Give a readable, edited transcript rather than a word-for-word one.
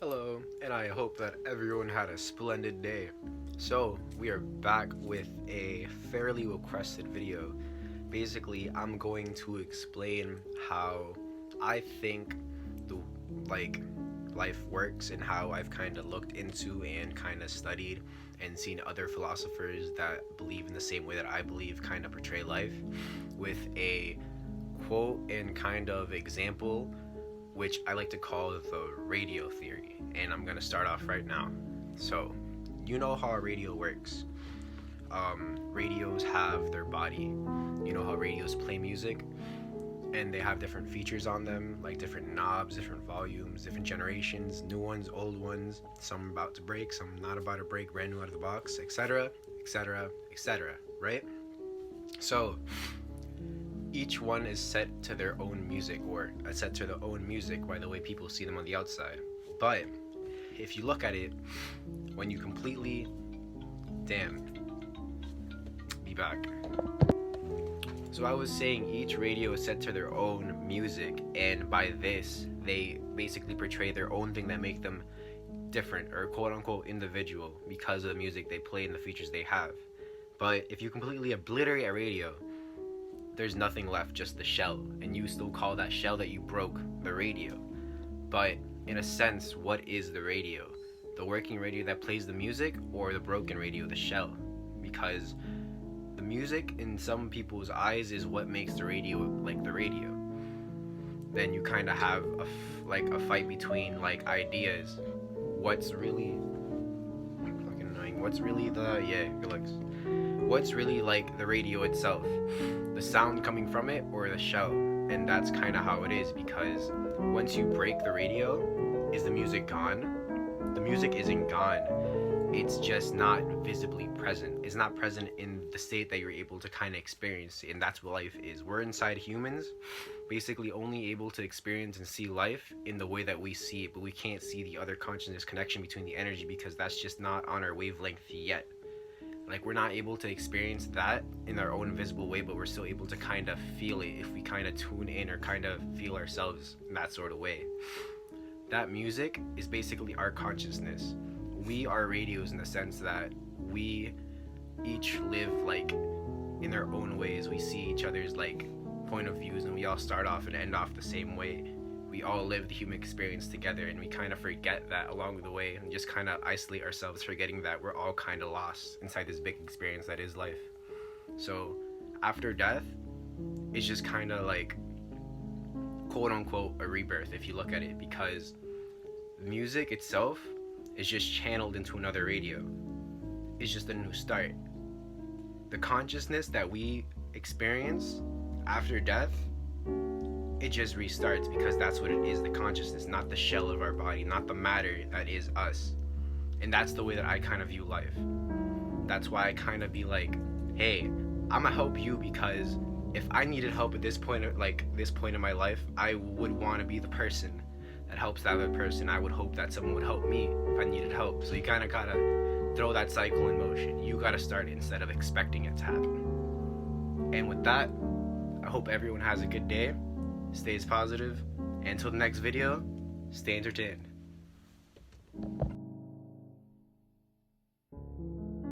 Hello, and I hope that everyone had a splendid day. So, we are back with a fairly requested video. Basically, I'm going to explain how I think the like life works and how I've kind of looked into and kind of studied and seen other philosophers that believe in the same way that I believe kind of portray life with a quote and kind of example which I like to call the radio theory. And I'm gonna start off right now. So, you know how a radio works. Radios have their body. You know how radios play music, and they have different features on them, like different knobs, different volumes, different generations, new ones, old ones, some about to break, some not about to break, brand new out of the box, etc., etc., etc., right? So, each one is set to their own music, or set to their own music by the way people see them on the outside. But if you look at it, when you completely, damn, be back. So I was saying each radio is set to their own music, and by this, they basically portray their own thing that make them different or quote unquote individual because of the music they play and the features they have. But if you completely obliterate a radio, there's nothing left, just the shell, and you still call that shell that you broke the radio. But in a sense, what is the radio? The working radio that plays the music, or the broken radio, the shell? Because the music in some people's eyes is what makes the radio like the radio. Then you kind of have a fight between like ideas. What's really fucking annoying? What's really good looks. What's really like the radio itself? The sound coming from it or the shell? And that's kind of how it is, because once you break the radio, is the music gone? The music isn't gone. It's just not visibly present. It's not present in the state that you're able to kind of experience, and that's what life is. We're inside humans, basically only able to experience and see life in the way that we see it, but we can't see the other consciousness connection between the energy because that's just not on our wavelength yet. Like, we're not able to experience that in our own visible way, but we're still able to kind of feel it if we kind of tune in or kind of feel ourselves in that sort of way. That music is basically our consciousness. We are radios in the sense that we each live like in our own ways. We see each other's like point of views, and we all start off and end off the same way. We all live the human experience together, and we kind of forget that along the way and just kind of isolate ourselves, forgetting that we're all kind of lost inside this big experience that is life. So after death, it's just kind of like quote unquote a rebirth if you look at it, because music itself is just channeled into another radio. It's just a new start. The consciousness that we experience after death, it just restarts, because that's what it is, the consciousness, not the shell of our body, not the matter that is us. And that's the way that I kind of view life. That's why I kind of be like, hey, I'ma help you, because if I needed help at this point in my life, I would want to be the person that helps that other person. I would hope that someone would help me if I needed help. So you kind of gotta throw that cycle in motion. You gotta start it instead of expecting it to happen. And with that, I hope everyone has a good day, stays positive, and until the next video, stay entertained.